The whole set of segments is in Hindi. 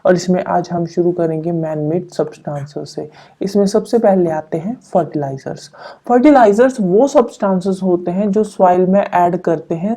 और इसमें आज हम शुरू करेंगे मैन मेड सब्सटेंसेस से। इसमें सबसे पहले आते हैं फर्टिलाइजर्स। फर्टिलाइजर्स वो सब्सटेंसेस होते हैं जो सॉइल में ऐड करते हैं।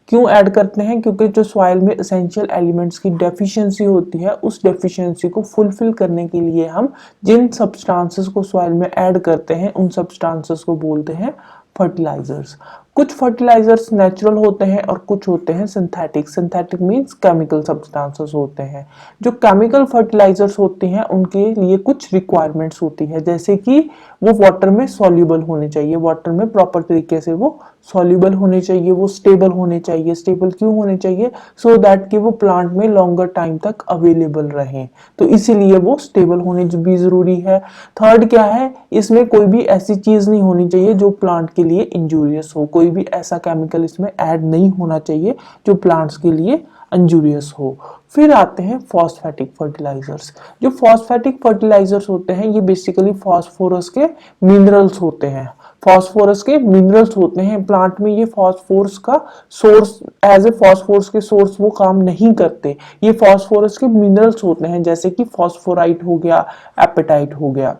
क्यों ऐड करते हैं? क्योंकि जो सॉइल में एसेंशियल एलिमेंट्स की डेफिशिएंसी होती है, उस डेफिशिएंसी को फुलफिल करने के लिए हम जिन सब्सटेंसेस को सॉइल में ऐड करते हैं उन सब्सटेंसेस को बोलते हैं फर्टिलाइजर्स। कुछ फर्टिलाइजर्स नेचुरल होते हैं और कुछ होते हैं synthetic. Synthetic means chemical substances होते हैं। जो केमिकल फर्टिलाइजर्स होते हैं उनके लिए कुछ रिक्वायरमेंट्स होती है, जैसे कि वो वाटर में सॉल्युबल होने चाहिए, वाटर में प्रॉपर तरीके से वो सॉल्युबल होने चाहिए, वो स्टेबल होने चाहिए। स्टेबल क्यों होने चाहिए? सो दैट कि वो प्लांट में लॉन्गर टाइम तक अवेलेबल रहें, तो इसीलिए वो स्टेबल होने भी जरूरी है। थर्ड क्या है? इसमें कोई भी ऐसी चीज नहीं होनी चाहिए जो प्लांट के लिए इंजूरियस हो। कोई भी ऐसा केमिकल इसमें ऐड नहीं होना चाहिए जो प्लांट्स के लिए इंजूरियस हो। फिर आते हैं फॉस्फेटिक फर्टिलाइजर्स। जो फॉस्फेटिक फर्टिलाइजर्स होते हैं ये बेसिकली फास्फोरस के मिनरल्स होते हैं। फास्फोरस के मिनरल्स होते हैं। प्लांट में ये फास्फोरस का सोर्स, एज ए फास्फोरस के सोर्स वो काम नहीं करते। ये फास्फोरस के मिनरल्स होते हैं, जैसे कि फास्फोराइट हो गया, एपेटाइट हो गया,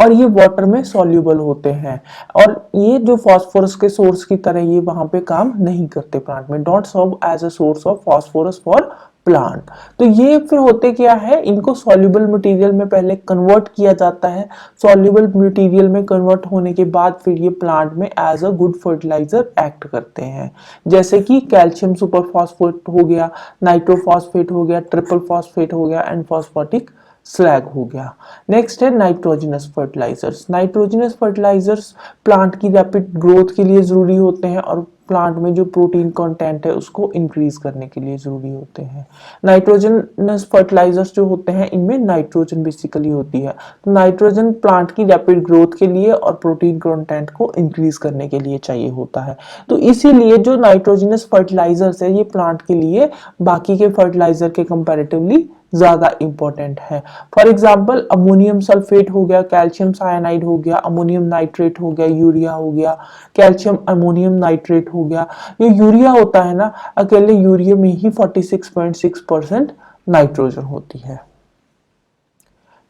और ये वाटर में सॉल्युबल होते हैं। और ये जो फास्फोरस के सोर्स की तरह ये वहां पे काम नहीं करते प्लांट में। Don't serve as a source of phosphorus for plant. तो ये फिर होते क्या है? इनको सॉल्युबल मटेरियल में पहले कन्वर्ट किया जाता है। सॉल्युबल मटेरियल में कन्वर्ट होने के बाद फिर ये प्लांट में as a good fertilizer act करते हैं, जैसे कि कैल्शियम सुपरफॉस्फेट हो गया, नाइट्रोफॉस्फेट हो गया, ट्रिपल फॉस्फेट हो गया एंड फॉस्फेटिक स्लैग हो गया। नेक्स्ट है nitrogenous fertilizers. Nitrogenous fertilizers plant की रैपिड ग्रोथ के लिए जरूरी होते हैं और प्लांट में जो प्रोटीन कंटेंट है उसको इंक्रीज करने के लिए जरूरी होते हैं। नाइट्रोजनस फर्टिलाइजर्स जो होते हैं इनमें नाइट्रोजन बेसिकली होती है। तो नाइट्रोजन प्लांट की रैपिड ग्रोथ के लिए और प्रोटीन कंटेंट को इंक्रीज करने के लिए चाहिए होता है। तो इसीलिए जो नाइट्रोजनस फर्टिलाइजर्स है ये प्लांट के लिए बाकी के फर्टिलाइजर के कंपैरेटिवली ज्यादा इंपॉर्टेंट है। फॉर एग्जाम्पल अमोनियम सल्फेट हो गया, कैल्शियम साइनाइड हो गया, अमोनियम नाइट्रेट हो गया, यूरिया हो गया, कैल्शियम अमोनियम नाइट्रेट हो गया। ये यूरिया होता है ना, अकेले यूरिया में ही 46.6% नाइट्रोजन होती है।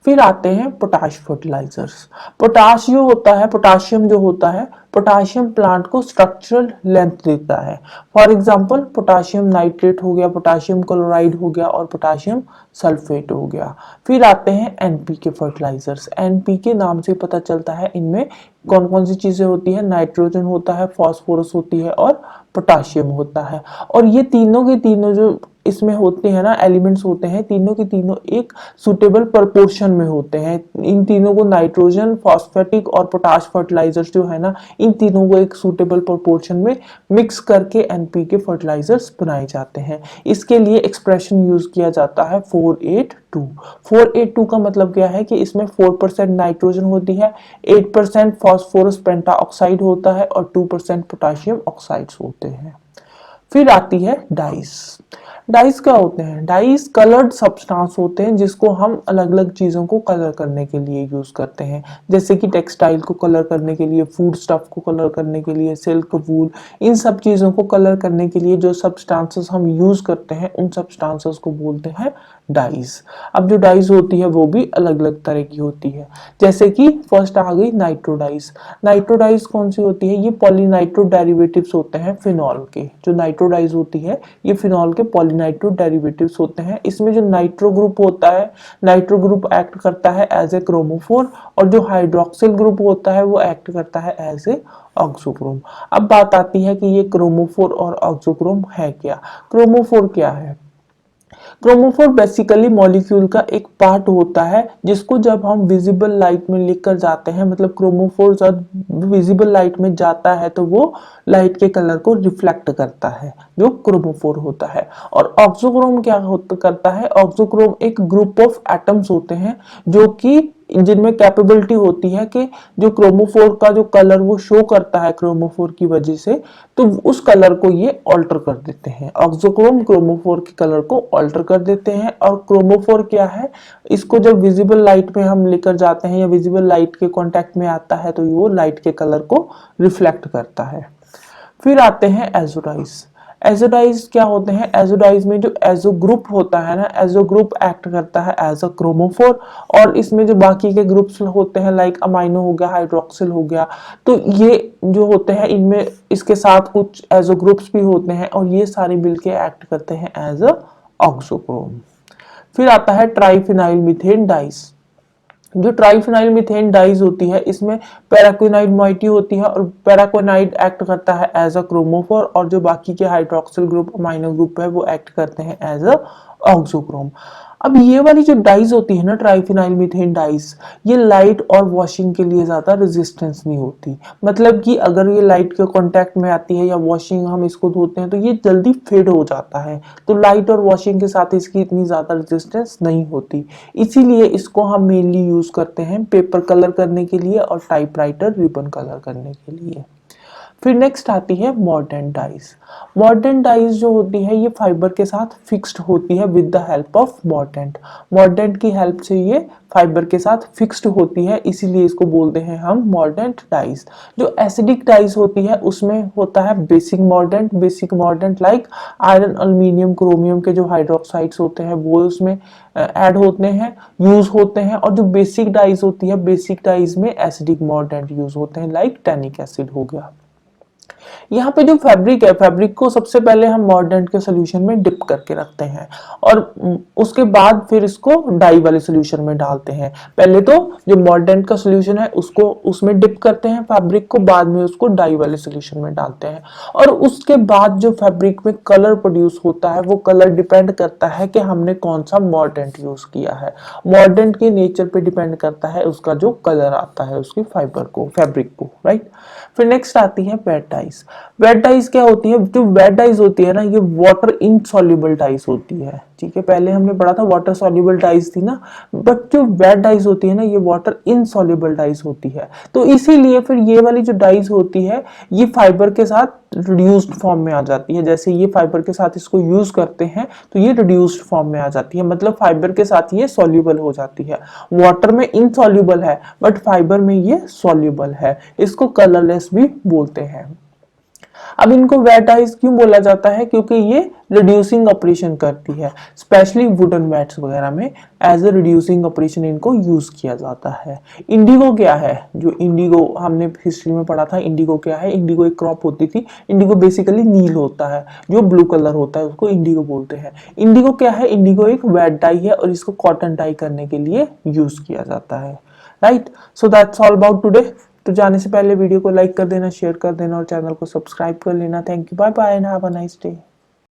फिर आते हैं पोटाश फर्टिलाइजर्स। पोटाश जो होता है, पोटाशियम जो होता है, पोटाशियम प्लांट को स्ट्रक्चरल लेंथ देता है। फॉर एग्जांपल पोटाशियम नाइट्रेट हो गया, पोटाशियम क्लोराइड हो गया और पोटाशियम सल्फेट हो गया। फिर आते हैं एनपीके फर्टिलाइजर्स। एनपीके नाम से पता चलता है इनमें कौन कौन सी चीजें होती है? नाइट्रोजन होता है, फास्फोरस होती है और पोटाशियम होता है। और ये तीनों के तीनों जो इसमें होते हैं ना, एलिमेंट्स होते हैं, तीनों के तीनों एक सुटेबल प्रोपोर्शन में होते हैं। इन तीनों को नाइट्रोजन, फॉस्फेटिक और पोटाश फर्टिलाइजर्स जो है ना, इन तीनों को एक सुटेबल प्रोपोर्शन में मिक्स करके एनपीके फर्टिलाइजर्स बनाए जाते हैं। इसके लिए एक्सप्रेशन यूज किया जाता है 482। 482 का मतलब क्या है कि इसमें 4% नाइट्रोजन होती है, 8% फास्फोरस पेंटाऑक्साइड होता है और 2% पोटाशियम ऑक्साइड्स होते हैं। फिर आती है डाइस। डाइस क्या होते हैं? डाइस कलर्ड सब्सटेंस होते हैं जिसको हम अलग अलग चीजों को कलर करने के लिए यूज करते हैं, जैसे कि टेक्सटाइल को कलर करने के लिए, फूड स्टफ को कलर करने के लिए, सिल्क, वूल, इन सब चीजों को कलर करने के लिए जो सब्सटेंसेस हम यूज करते हैं उन सब्सटेंसेस को बोलते हैं डाइस। अब जो डाइस होती है वो भी अलग अलग तरह की होती है, जैसे कि फर्स्ट आ गई नाइट्रोडाइस। नाइट्रोडाइस कौन सी होती है? ये पॉलीनाइट्रो डेरिवेटिव्स होते हैं फिनॉल के। जो नाइट्रोडाइस होती है ये फिनॉल के पॉलीनाइट्रो डेरिवेटिव्स होते हैं। इसमें जो नाइट्रो ग्रुप होता है, नाइट्रो ग्रुप एक्ट करता है एज ए क्रोमोफोर, और जो हाइड्रोक्सिल ग्रुप होता है वो एक्ट करता है एज ए ऑक्सोक्रोम। अब बात आती है कि ये क्रोमोफोर और ऑक्सोक्रोम है क्या? क्रोमोफोर क्या है? क्रोमोफोर बेसिकली मॉलिक्यूल का एक पार्ट होता है जिसको जब हम विजिबल लाइट में लेकर जाते हैं, मतलब क्रोमोफोर जब विजिबल लाइट में जाता है तो वो लाइट के कलर को रिफ्लेक्ट करता है, जो क्रोमोफोर होता है। और ऑक्सोक्रोम क्या करता है? ऑक्सोक्रोम एक ग्रुप ऑफ एटम्स होते हैं जो कि जिनमें कैपेबिलिटी होती है कि जो क्रोमोफोर का जो कलर वो शो करता है क्रोमोफोर की वजह से, तो उस कलर को ये ऑल्टर कर देते हैं। ऑक्सोक्रोम क्रोमोफोर के कलर को ऑल्टर कर देते हैं। और क्रोमोफोर क्या है? इसको जब विजिबल लाइट में हम लेकर जाते हैं या विजिबल लाइट के कांटेक्ट में आता है तो वो लाइट के कलर को रिफ्लेक्ट करता है। फिर आते हैं एजोडाइस। एजो डाइज क्या होते हैं, एजो डाइज में जो एजो ग्रुप होता है ना, एजो ग्रुप एक्ट करता है एज अ क्रोमोफोर, और इसमें जो बाकी के ग्रुप्स होते हैं लाइक अमाइनो हो गया, हाइड्रोक्सिल हो गया, तो ये जो होते हैं इनमें इसके साथ कुछ एजो ग्रुप्स भी होते हैं और ये सारे मिलके एक्ट करते हैं एज अ ऑक्सोक्रोम। फिर आता है ट्राइफिनाइल मीथेन डाइज। जो ट्राइफिनाइल मीथेन डाइज होती है इसमें पैराक्विनाइड मॉइटी होती है और पैराक्विनाइड एक्ट करता है एज अ क्रोमोफोर, और जो बाकी के हाइड्रोक्सिल ग्रुप अमाइनो ग्रुप है वो एक्ट करते हैं एज अ ऑक्सोक्रोम। अब ये वाली जो डाइज होती है ना ट्राइफिनाइल मीथेन डाइज, ये लाइट और वॉशिंग के लिए ज्यादा रेजिस्टेंस नहीं होती, मतलब कि अगर ये लाइट के कांटेक्ट में आती है या वॉशिंग हम इसको धोते हैं तो ये जल्दी फेड हो जाता है, तो लाइट और वॉशिंग के साथ इसकी इतनी ज्यादा रेजिस्टेंस नहीं होती, इसीलिए इसको हम मेनली यूज करते हैं पेपर कलर करने के लिए और टाइपराइटर रिबन कलर करने के लिए। फिर नेक्स्ट आती है मॉर्डन डाइज। मॉर्डन डाइज जो होती है ये फाइबर के साथ फिक्स्ड होती है with the help of mordant. Mordant की हेल्प से ये फाइबर के साथ फिक्स्ड होती है, इसीलिए इसको बोलते हैं हम मॉर्डेंट डाइज। जो एसिडिक डाइज होती है उसमें होता है basic mordant. Basic mordant like iron, aluminium, chromium के जो हाइड्रोक्साइड्स होते हैं वो उसमें ऐड होते हैं, यूज होते हैं, और जो बेसिक डाइज होती है बेसिक डाइज में एसिडिक मॉर्डेंट यूज होते हैं लाइक टैनिक एसिड हो गया। यहाँ पे जो फैब्रिक है, फैब्रिक को सबसे पहले हम मॉर्डेंट के सोल्यूशन में डिप करके रखते हैं और उसके बाद फिर इसको डाई वाले सोल्यूशन में डालते हैं। पहले तो जो मॉर्डेंट का सोल्यूशन है उसको उसमें डिप करते हैं फैब्रिक को, बाद में उसको डाई वाले सोल्यूशन में डालते हैं, और उसके बाद जो फैब्रिक में कलर प्रोड्यूस होता है वो कलर डिपेंड करता है कि हमने कौन सा मॉर्डेंट यूज किया है। मॉर्डेंट के नेचर पे डिपेंड करता है उसका जो कलर आता है उसकी फाइबर को, फैब्रिक को, राइट। फिर नेक्स्ट आती है वेट डाइज। वेट डाइज क्या होती है, जो वेट डाइज होती है ना ये वाटर इनसॉल्युबल डाइज होती है, ठीक है। पहले हमने पढ़ा था वाटर सॉल्युबल डाइज थी ना, बट जो वेट डाइज होती है ना ये वाटर इनसॉल्युबल डाइज होती है, तो इसीलिए फिर ये वाली जो डाइज होती है ये फाइबर के साथ रिड्यूस्ड फॉर्म में आ जाती है। जैसे ये फाइबर के साथ इसको यूज करते हैं तो ये रिड्यूस्ड फॉर्म में आ जाती है, मतलब फाइबर के साथ ये सॉल्युबल हो जाती है। वाटर में इनसॉल्युबल है बट फाइबर में ये सॉल्युबल है, इसको कलरलेस भी बोलते हैं। अब इनको वेट डाइज क्यों बोला जाता है, क्योंकि ये रिड्यूसिंग ऑपरेशन करती है, स्पेशली वुडन मैट्स वगैरह में एज ए रिड्यूसिंग ऑपरेशन इनको यूज किया जाता है। इंडिगो क्या है, जो इंडिगो हमने हिस्ट्री में पढ़ा था, इंडिगो क्या है, इंडिगो एक क्रॉप होती थी। इंडिगो बेसिकली नील होता है, जो ब्लू कलर होता है उसको इंडिगो बोलते हैं। इंडिगो क्या है, इंडिगो एक वेट डाई है और इसको कॉटन डाई करने के लिए यूज किया जाता है, right. So that's all about today. तो जाने से पहले वीडियो को लाइक कर देना, शेयर कर देना और चैनल को सब्सक्राइब कर लेना। Thank you, bye bye and have a nice day.